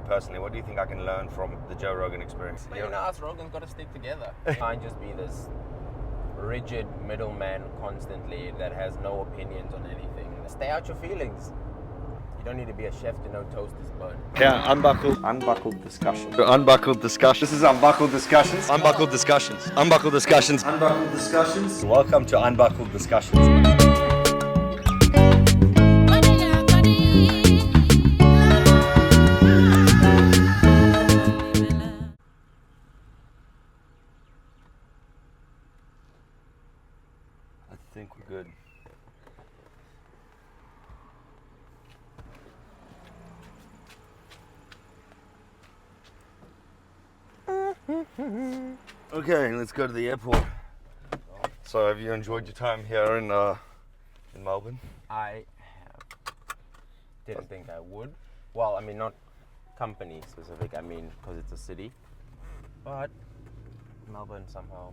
personally? What do you think I can learn from the Joe Rogan experience? But us Rogan's got to stick together. Can't just be this rigid middleman constantly that has no opinions on anything. Stay out your feelings. You don't need to be a chef to know toast is burnt. Yeah, unbuckled discussion. Unbuckled discussion. This is unbuckled discussions. Unbuckled discussions. Unbuckled discussions. Unbuckled discussions. Welcome to unbuckled discussions. I think we're good. Okay, let's go to the airport. So, have you enjoyed your time here in Melbourne? I didn't think I would. Well, I mean, not company specific, I mean, because it's a city. But Melbourne somehow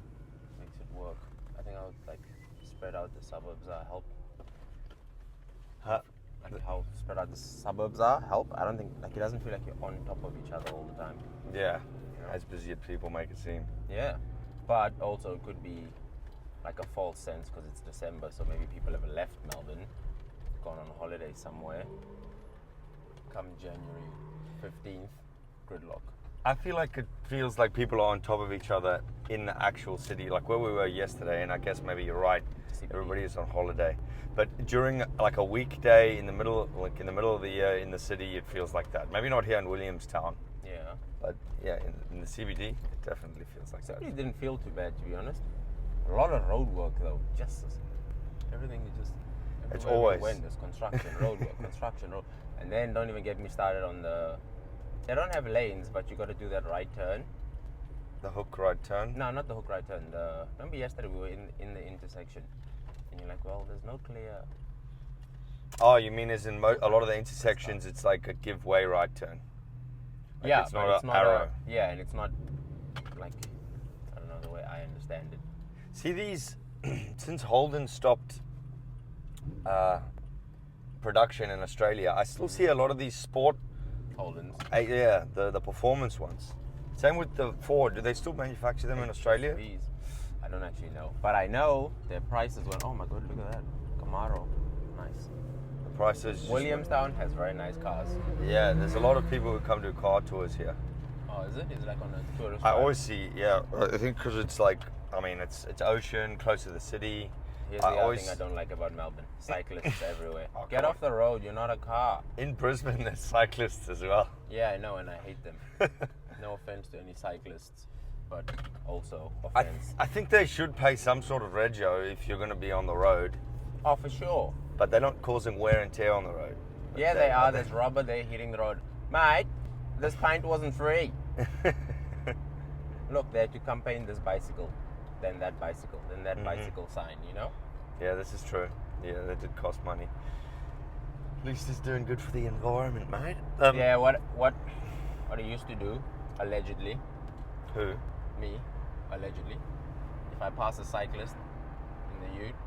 makes it work. I think I would spread out the suburbs help. How spread out the suburbs help. I don't think it doesn't feel like you're on top of each other all the time. Yeah, as busy as people make it seem. Yeah, but also it could be like a false sense because it's December, so maybe people have left Melbourne, gone on holiday somewhere. Come January 15th, gridlock. I feel like it feels like people are on top of each other in the actual city, like where we were yesterday, and I guess maybe you're right, everybody is on holiday. But during like a weekday in the middle of the year in the city, it feels like that. Maybe not here in Williamstown. Yeah. But yeah, in the CBD, it definitely feels like that. It didn't feel too bad, to be honest. A lot of road work though, everything is just. It's always. When there's construction, road work, and then don't even get me started on they don't have lanes, but you got to do that right turn. The hook right turn? No, not the hook right turn. Remember yesterday we were in the intersection, and you're like, well, there's no clear. Oh, you mean as in a lot of the intersections, it's like a give way right turn? Like yeah, it's not an arrow. And it's not like, I don't know the way I understand it. See these, since Holden stopped production in Australia, I still see a lot of these sport Holdens. Yeah, the performance ones. Same with the Ford. Do they still manufacture them in Australia? I don't actually know, but I know their prices went. Oh my god, look at that Camaro, nice. The prices. Williamstown has very nice cars. Yeah, there's a lot of people who come to car tours here. Oh, is it? Is it like on a tourist? I always see. Yeah, I think because it's like, I mean, it's ocean, close to the city. Here's the other thing I don't like about Melbourne. Cyclists everywhere. Oh, Get off the road, you're not a car. In Brisbane, there's cyclists as well. Yeah, I know, and I hate them. No offense to any cyclists, but also offense. I think they should pay some sort of regio if you're going to be on the road. Oh, for sure. But they're not causing wear and tear on the road. Yeah, they are. There's rubber there hitting the road. Mate, this paint wasn't free. Look, they had to campaign this bicycle. Then that bicycle, then that bicycle sign, you know? Yeah, this is true. Yeah, that did cost money. At least it's doing good for the environment, mate. Yeah, what I used to do, allegedly. Who? Me, allegedly. If I pass a cyclist in the ute,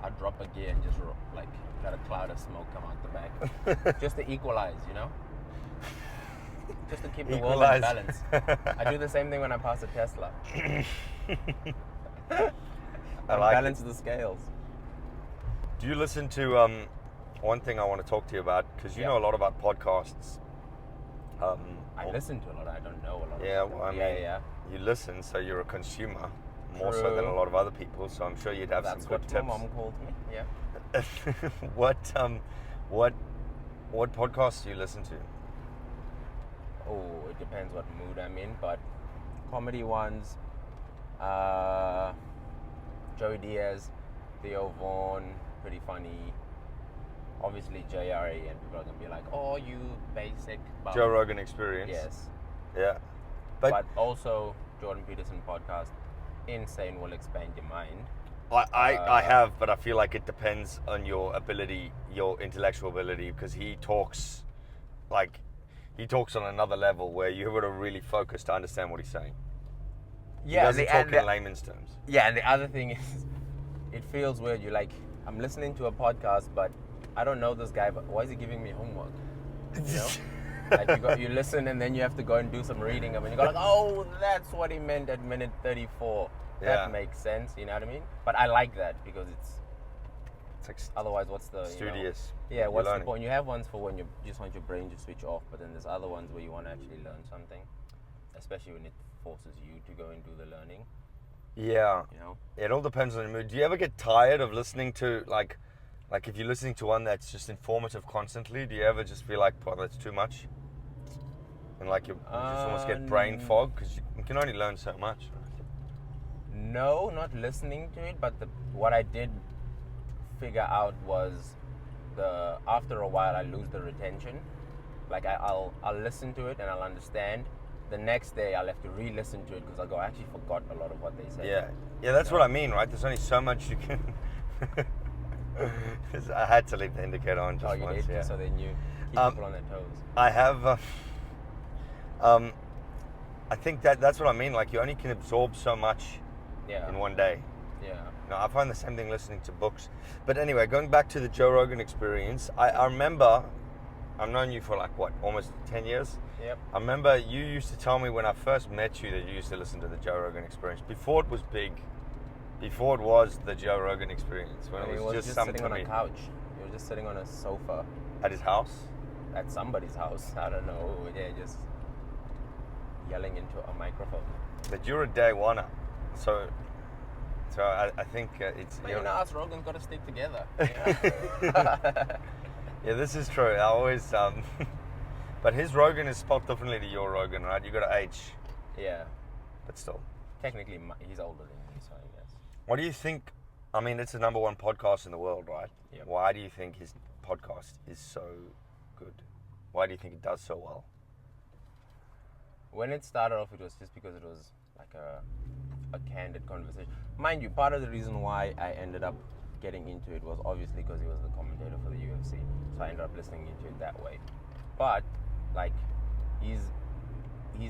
I'd drop a gear and just like let a cloud of smoke come out the back. Just to equalize, you know? Just to keep the world in balance. I do the same thing when I pass a Tesla. I like balance the scales. Do you listen to one thing I want to talk to you about, because you know a lot about podcasts. I listen to a lot. I don't know a lot. Yeah, well, I mean, you listen, so you're a consumer more so than a lot of other people. So I'm sure you'd have some good tips. That's what my mom called me. Yeah. What podcasts do you listen to? Oh, it depends what mood I'm in, but comedy ones. Joey Diaz, Theo Vaughn, pretty funny. Obviously JRA, and people are gonna be like, "Oh, you basic." Bum. Joe Rogan Experience. Yes. Yeah. But also Jordan Peterson podcast. Insane will expand your mind. I have, but I feel like it depends on your ability, your intellectual ability, because he talks on another level where you've got to really focus to understand what he's saying. Yeah, he doesn't talk in layman's terms. Yeah, and the other thing is, it feels weird. You're like, I'm listening to a podcast, but I don't know this guy, but why is he giving me homework? You know? Like you listen and then you have to go and do some reading, and you go like, oh, that's what he meant at minute 34. Yeah. That makes sense. You know what I mean? But I like that because it's like otherwise, what's the studious. Yeah, what's the learning. point? You have ones for when you just want your brain to switch off, but then there's other ones where you want to actually learn something, especially when it forces you to go and do the learning. Yeah. You know? It all depends on the mood. Do you ever get tired of listening to like if you're listening to one that's just informative constantly? Do you ever just feel like, well, that's too much? And like you just almost get brain fog because you can only learn so much. No, not listening to it, but what I did figure out was after a while I lose the retention. Like I'll listen to it and I'll understand. The next day I'll have to re-listen to it because I'll go, I actually forgot a lot of what they said. Yeah, that's what I mean, right? There's only so much you can. I had to leave the indicator on just you once. did, Yeah. so then you keep people on their toes. I have. I think that's what I mean. Like you only can absorb so much in one day. Yeah. No, I find the same thing listening to books. But anyway, going back to the Joe Rogan experience, I remember, I've known you for like, what, almost 10 years? Yep. I remember you used to tell me when I first met you that you used to listen to the Joe Rogan experience. Before it was big, before it was the Joe Rogan experience, when it was just something sitting on a couch. You were just sitting on a sofa. At his house? At somebody's house. I don't know. Yeah, just yelling into a microphone. But you're a day one-er. So I think it's... But us Rogan's got to stick together. Yeah, this is true. I always... but his Rogan is spelled differently to your Rogan, right? You got an H. Yeah. But still. Technically, he's older than me, so I guess. What do you think... I mean, it's the number one podcast in the world, right? Yep. Why do you think his podcast is so good? Why do you think it does so well? When it started off, it was just because it was like a candid conversation. Mind you, part of the reason why I ended up getting into it was obviously because he was the commentator for the UFC. So I ended up listening into it that way. But like he's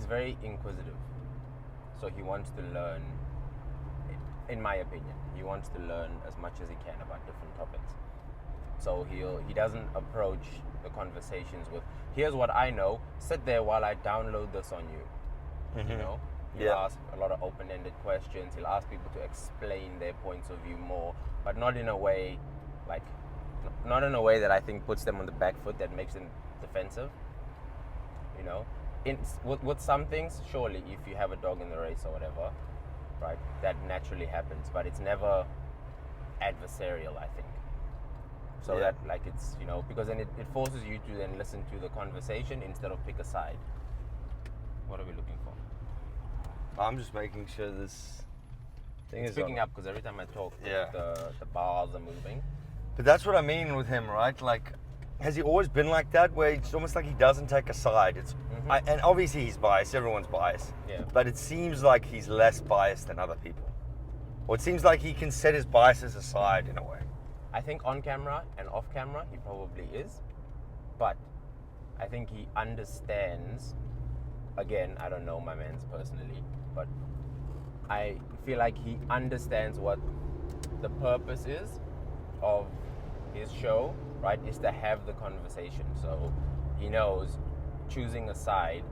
very inquisitive. So he wants to learn, in my opinion, he wants to learn as much as he can about different topics. So he doesn't approach the conversations with, here's what I know, sit there while I download this on you. Mm-hmm. You know? He'll ask a lot of open-ended questions. He'll ask people to explain their points of view more, but not in a way that I think puts them on the back foot, that makes them defensive. You know, with some things, surely if you have a dog in the race or whatever, right, that naturally happens, but it's never adversarial, I think. So that like it's, you know, because then it forces you to then listen to the conversation instead of pick a side. What are we looking for? I'm just making sure this thing It's is picking on. up because every time I talk, Yeah. the bars are moving. But that's what I mean with him, right? Like, has he always been like that, where it's almost like he doesn't take a side? It's and obviously he's biased. Everyone's biased. Yeah. But it seems like he's less biased than other people. Or it seems like he can set his biases aside in a way. I think on camera and off camera, he probably is. But I think he understands, again, I don't know my man's personally, but I feel like he understands what the purpose is of his show, right, is to have the conversation. So he knows choosing a side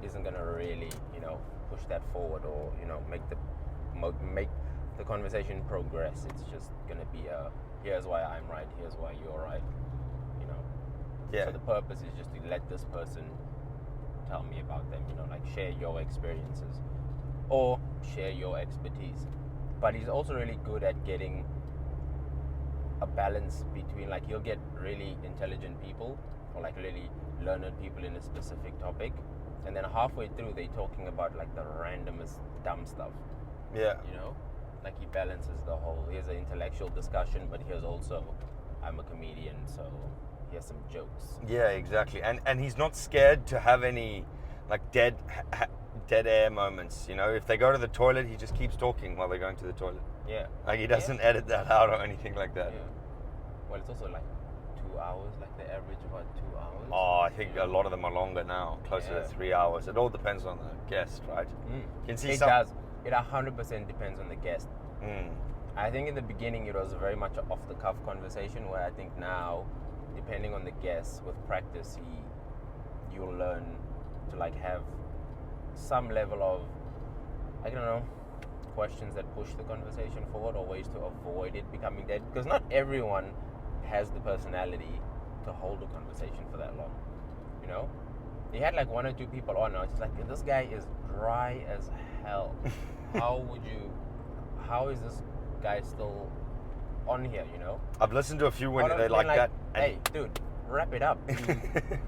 isn't going to really, you know, push that forward or, you know, make the conversation progress. It's just going to be here's why I'm right, here's why you're right, you know. Yeah. So the purpose is just to let this person tell me about them, you know, like share your experiences or share your expertise. But he's also really good at getting a balance between, like, he'll get really intelligent people or like really learned people in a specific topic, and then halfway through they're talking about like the randomest dumb stuff. Yeah. You know, like he balances the whole. Here's an intellectual discussion, but here's also, I'm a comedian, so here's some jokes. Yeah, exactly. And he's not scared to have any like dead air moments. You know, if they go to the toilet, he just keeps talking while they're going to the toilet. Yeah. Like he doesn't edit that out or anything like that. Yeah. Well, it's also like 2 hours, like the average about 2 hours. Oh, I think a lot of them are longer now, closer to 3 hours. It all depends on the guest, right? You can see it does. It 100% depends on the guest. I think in the beginning it was very much an off-the-cuff conversation, where I think now, depending on the guest, with practice, you'll learn to like have some level of, I don't know, questions that push the conversation forward or ways to avoid it becoming dead. Because not everyone has the personality to hold a conversation for that long, you know? He had like 1 or 2 people on. I was just like, this guy is dry as hell. How is this guy still on here, you know? I've listened to a few when Out of they being like that. Hey, dude, wrap it up.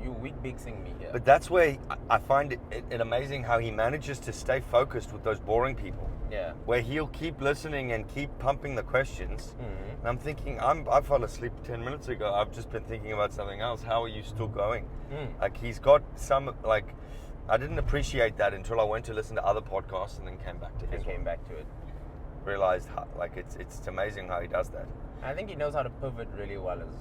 You weak bixing me here. But that's where I find it amazing how he manages to stay focused with those boring people. Yeah. Where he'll keep listening and keep pumping the questions. Mm-hmm. And I'm thinking, I fell asleep 10 minutes ago. I've just been thinking about something else. How are you still going? Like, he's got some, like, I didn't appreciate that until I went to listen to other podcasts and then came back to his. And came back to it. Realized how, like, it's amazing how he does that. I think he knows how to pivot really well. As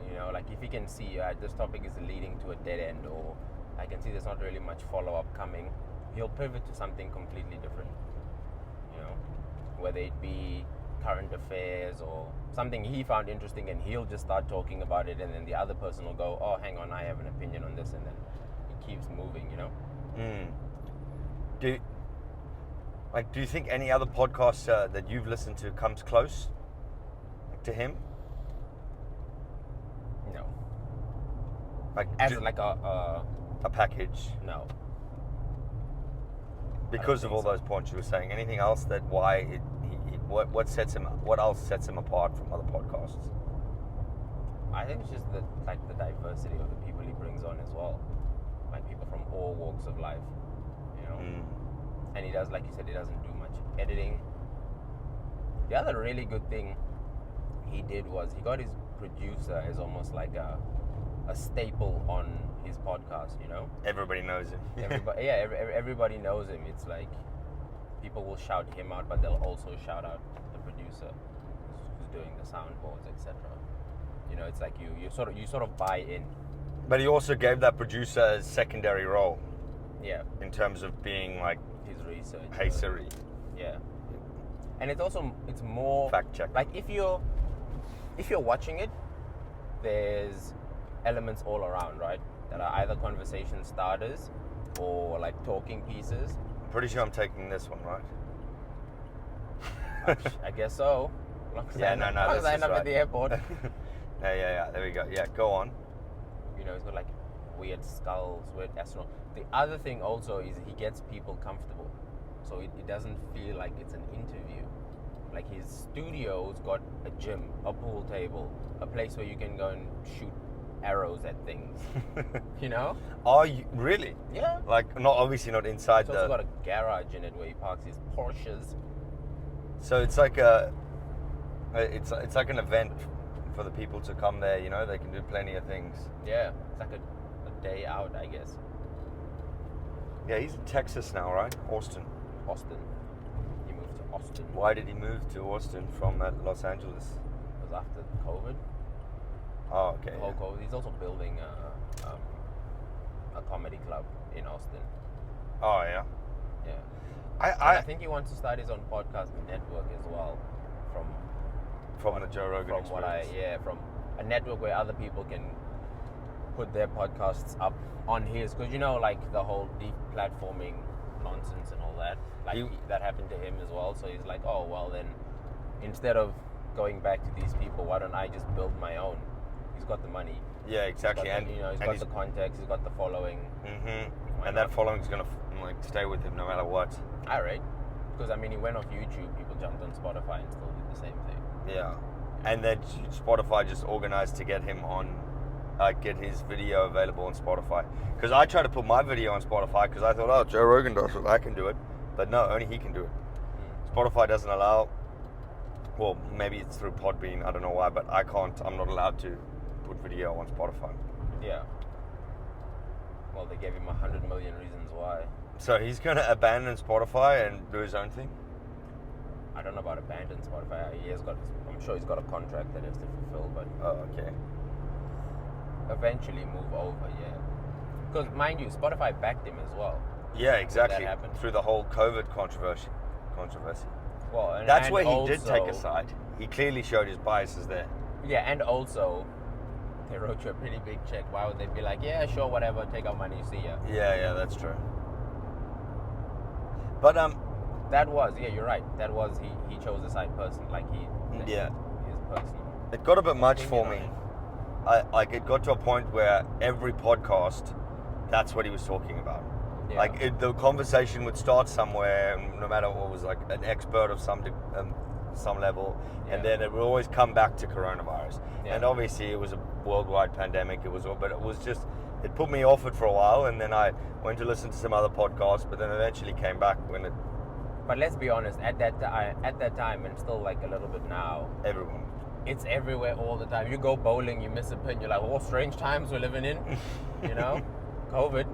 you know, like if he can see this topic is leading to a dead end, or I can see there's not really much follow up coming, he'll pivot to something completely different. You know, whether it be current affairs or something he found interesting, and he'll just start talking about it, and then the other person will go, "Oh, hang on, I have an opinion on this," and then it keeps moving. You know. Do you think any other podcast that you've listened to comes close to him? No. Like As like a package? no. Because of all those points you were saying. Anything else that what sets him? What else sets him apart from other podcasts? I think it's just the diversity of the people he brings on as well, like people from all walks of life, you know. And he does, like you said, he doesn't do much editing. The other really good thing he did was he got his producer as almost like a staple on his podcast, you know. Everybody knows him. Everybody knows him. It's like people will shout him out, but they'll also shout out the producer who's doing the soundboards, etc. You know, it's like you sort of buy in. But he also gave that producer a secondary role. Yeah. In terms of being like his research. Hey Siri. Yeah. And it's more fact check. Like if you're watching it, there's elements all around, right? That are either conversation starters or like talking pieces. I'm pretty sure I'm taking this one, right? I guess so. As long as I end up at the airport. Yeah. There we go. Yeah, go on. You know, it's got like weird skulls, weird astronaut. The other thing also is he gets people comfortable. So it doesn't feel like it's an interview. Like his studio's got a gym, a pool table, a place where you can go and shoot arrows at things. You know? Are you really? Yeah. Like obviously not inside He's also got a garage in it where he parks his Porsches. So it's like it's like an event for the people to come there, you know, they can do plenty of things. Yeah. It's like a day out, I guess. Yeah, he's in Texas now, right? Austin. He moved to Austin. Why did he move to Austin from Los Angeles? It was after COVID. Oh, okay. The whole COVID. He's also building a comedy club in Austin. Oh, yeah. Yeah. I think he wants to start his own podcast network as well. From the Joe Rogan experience. From a network where other people can put their podcasts up on his, because you know, like the whole deplatforming nonsense and all that, like that happened to him as well. So he's like, oh well, then instead of going back to these people, why don't I just build my own? He's got the money. Yeah, exactly. He's got the contacts, he's got the following. And that following's gonna stay with him no matter what. All right, because I mean, he went off YouTube, people jumped on Spotify and still did the same thing. Yeah, and then Spotify just organized to get him on, get his video available on Spotify. Because I tried to put my video on Spotify because I thought, oh, Joe Rogan does it, I can do it. But no, only he can do it. Spotify doesn't allow, well, maybe it's through Podbean, I don't know why, but I'm not allowed to put video on Spotify. Yeah. Well, they gave him 100 million reasons why. So he's going to abandon Spotify and do his own thing? I don't know about abandon Spotify. I'm sure he's got a contract that he has to fulfill, but... Oh, okay. Eventually move over, yeah. Because, mind you, Spotify backed him as well. Yeah, exactly. That happened. Through the whole COVID controversy. Well, that's where he did take a side. He clearly showed his biases there. Yeah, and also, they wrote you a pretty big check, why would they be like, yeah, sure, whatever, take our money, see ya? Yeah, that's true. But you're right. That was he chose the side person, like his personal. it got a bit much for opinion me. on It got to a point where every podcast, that's what he was talking about. Yeah. Like the conversation would start somewhere, no matter what, was like an expert of some level, and then it would always come back to coronavirus. Yeah. And obviously, it was a worldwide pandemic. But it was just, it put me off it for a while, and then I went to listen to some other podcasts, but then eventually came back when it. But let's be honest, at that time, and still like a little bit now, Everyone. it's everywhere all the time. You go bowling, you miss a pin, you're like, oh, strange times we're living in, you know, COVID.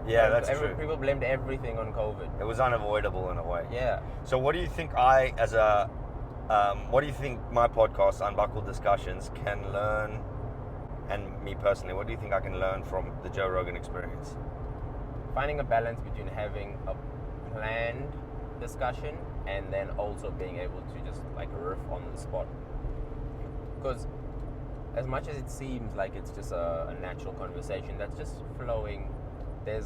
Yeah, that's true. People blamed everything on COVID. It was unavoidable in a way. Yeah. So what do you think what do you think my podcast, Unbuckled Discussions, can learn, and me personally, what do you think I can learn from the Joe Rogan experience? Finding a balance between having a planned discussion and then also being able to just like riff on the spot. Because as much as it seems like it's just a natural conversation that's just flowing, there's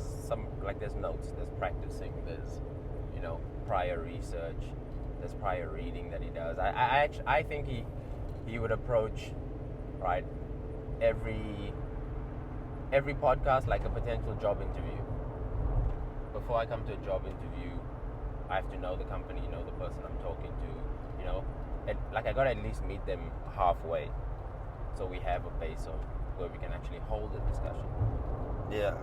notes, there's practicing, there's, prior research, there's prior reading that he does. I think he would approach, right, every podcast like a potential job interview. Before I come to a job interview, I have to know the company, know the person I'm talking to, I gotta at least meet them halfway, so we have a base of where we can actually hold a discussion. Yeah,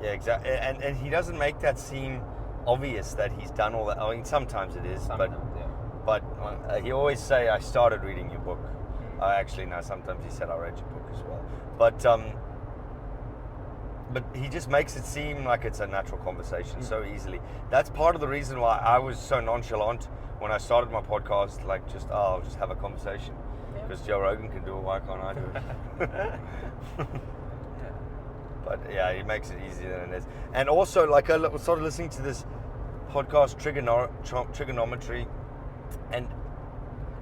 exactly. And he doesn't make that seem obvious that he's done all that. I mean, sometimes it is, but he always say, I started reading your book. Actually, no, sometimes he said, I read your book as well. But he just makes it seem like it's a natural conversation so easily. That's part of the reason why I was so nonchalant when I started my podcast, like I'll just have a conversation. Because Joe Rogan can do it, why can't I do it? But yeah, he makes it easier than it is. And also, like, I started listening to this podcast, Trigonometry, and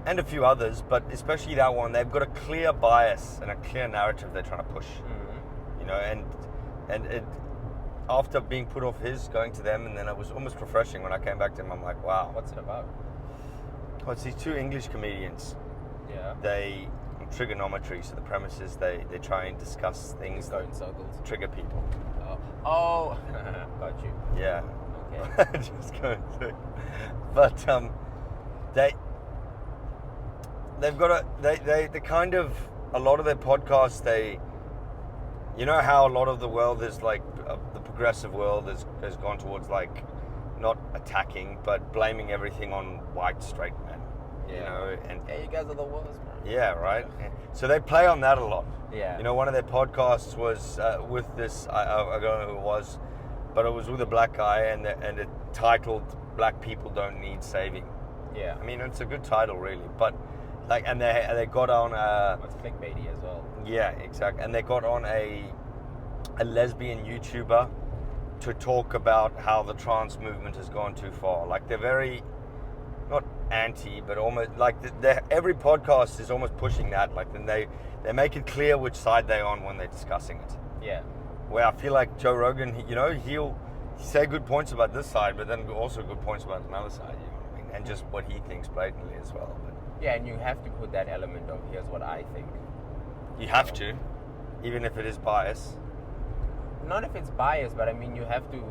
a few others, but especially that one. They've got a clear bias and a clear narrative they're trying to push. And it, after being put off going to them, and then it was almost refreshing when I came back to him. I'm like, wow. What's it about? Well, it's these two English comedians. Yeah. They trigonometry, so the premise is they try and discuss things Go in circles. Trigger people. Oh. Got you. Yeah. Okay. Just going through. But they've got they kind of, a lot of their podcasts, you know how a lot of the world is like, the progressive world has gone towards like not attacking but blaming everything on white straight men. Yeah. And you guys are the worst, man. yeah, right. So they play on that a lot. Yeah. One of their podcasts was with this, I don't know who it was, but it was with a black guy, and it titled "Black People Don't Need Saving." Yeah. I mean, it's a good title, really. But like, and they got on it's clickbaity as well. Yeah, exactly. And they got on a lesbian YouTuber to talk about how the trans movement has gone too far. Like, they're very, not anti, but almost like every podcast is almost pushing that. Like, then they make it clear which side they're on when they're discussing it. Yeah. Where I feel like Joe Rogan, he'll say good points about this side, but then also good points about another side. You know what I mean? And just what he thinks blatantly as well. But yeah, and you have to put that element of here's what I think. You have to, even if it is bias. Not if it's biased, but I mean, you have to.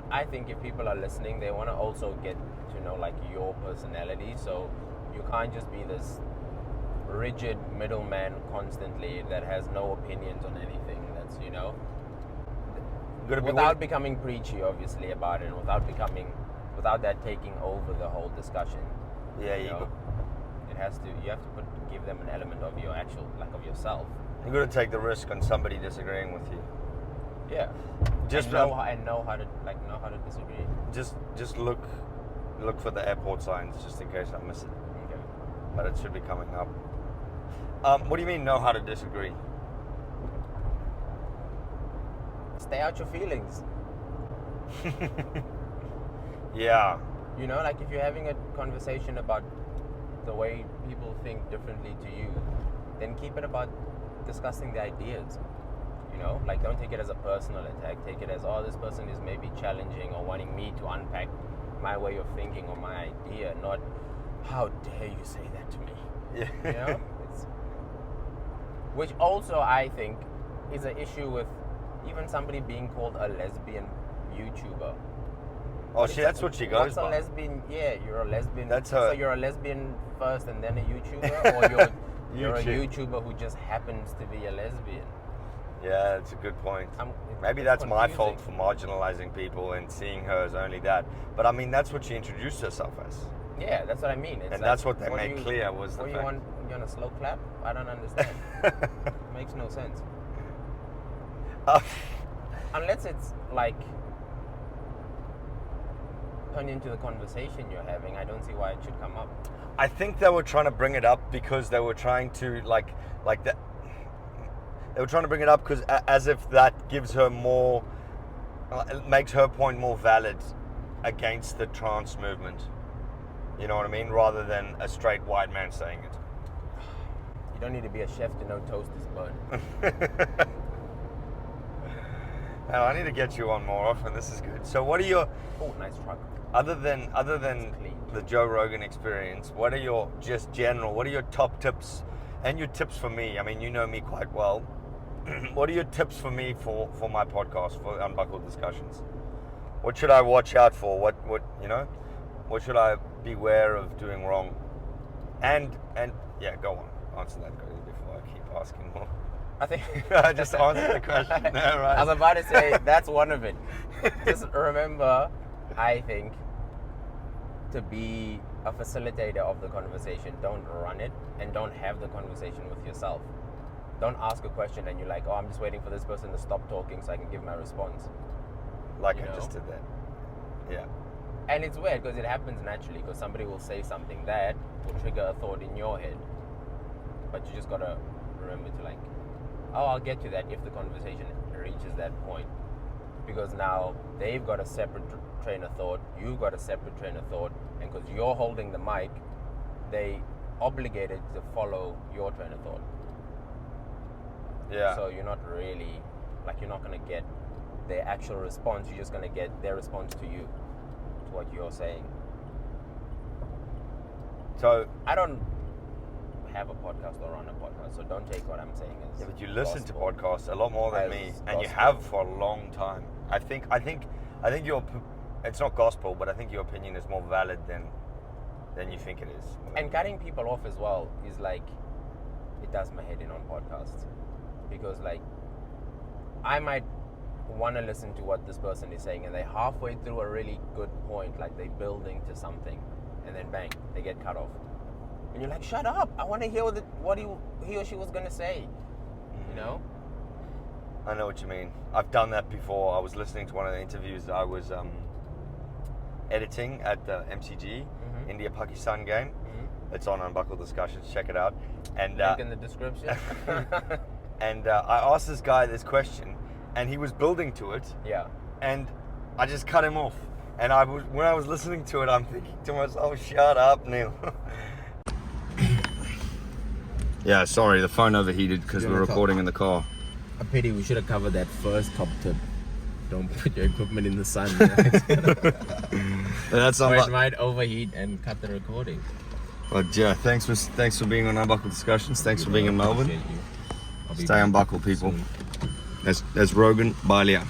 I think if people are listening, they want to also get to know like your personality. So you can't just be this rigid middleman constantly that has no opinions on anything. That's without becoming preachy, obviously, about it, and without that taking over the whole discussion. Yeah, you have to give them an element of your actual, like, of yourself. You're going to take the risk on somebody disagreeing with you. Yeah. Just know how to disagree. Just look for the airport signs, just in case I miss it. Okay. But it should be coming up. What do you mean, know how to disagree? Stay out your feelings. Yeah. Like if you're having a conversation about the way people think differently to you, then keep it about discussing the ideas. You know, like don't take it as a personal attack. Take it as, oh, this person is maybe challenging or wanting me to unpack my way of thinking or my idea, not how dare you say that to me. Yeah. You know? Which also I think is an issue with even somebody being called a lesbian YouTuber. Oh, that's what she goes What's a by. lesbian? Yeah, you're a lesbian. That's her. So you're a lesbian first and then a YouTuber, or you're a YouTube. YouTuber who just happens to be a lesbian. Yeah, that's a good point. Maybe It's that's my fault confusing. for marginalizing people and seeing her as only that. But I mean, that's what she introduced herself as. Yeah, that's what I mean. It's And like, that's what they made clear was the what fact. you want a slow clap? I don't understand. Makes no sense. Unless it's like turn into the conversation you're having, I don't see why it should come up. I think they were trying to bring it up because they were trying to like that. They were trying to bring it up because as if that gives her more, makes her point more valid against the trans movement. You know what I mean? Rather than a straight white man saying it. You don't need to be a chef to know toast is burnt. And I need to get you on more often. This is good. So, what are your Oh, nice truck. other than It's clean. the Joe Rogan experience? What are your just general? What are your top tips and your tips for me? I mean, you know me quite well. What are your tips for me for my podcast, for Unbuckled Discussions? What should I watch out for? What you know? What should I beware of doing wrong? And yeah, go on. Answer that before I keep asking more. I think I just answered the question. No, right. I was about to say that's one of it. Just remember, I think, to be a facilitator of the conversation, don't run it and don't have the conversation with yourself. Don't ask a question and you're like, oh, I'm just waiting for this person to stop talking so I can give my response. Like You I know? just did that. Yeah. And it's weird because it happens naturally because somebody will say something that will trigger a thought in your head. But you just got to remember to like, oh, I'll get to that if the conversation reaches that point. Because now they've got a separate train of thought, you've got a separate train of thought, and because you're holding the mic, they obligated to follow your train of thought. Yeah. So you're not really, like you're not going to get their actual response, you're just going to get their response to you, to what you're saying. So I don't have a podcast or run a podcast, so don't take what I'm saying as yeah, but you listen to gospel. podcasts a lot more than As me, and you gospel. have for a long time. I think your it's not gospel, but I think your opinion is more valid than you think it is. And cutting people off as well is like, it does my head in on podcasts. Because like, I might want to listen to what this person is saying and they're halfway through a really good point, like they're building to something, and then bang, they get cut off. And you're like, shut up, I want to hear what he or she was going to say, you know? I know what you mean. I've done that before. I was listening to one of the interviews I was editing at the MCG, India-Pakistan game. It's on Unbuckled Discussions, check it out. And Link in the description. and I asked this guy this question, and he was building to it, Yeah. and I just cut him off. And when I was listening to it, I'm thinking to myself, shut up, Neil. Yeah, sorry, the phone overheated because You're we're on top. recording in the car. A pity, we should have covered that first top tip. Don't put your equipment in the sun. That's Or not. it might overheat and cut the recording. But yeah, thanks for being on Unbuckled Discussions. Thanks for being in Melbourne. Appreciate you. I'll be Stay back unbuckled, people. soon. There's Rhogan. Bye, Leah.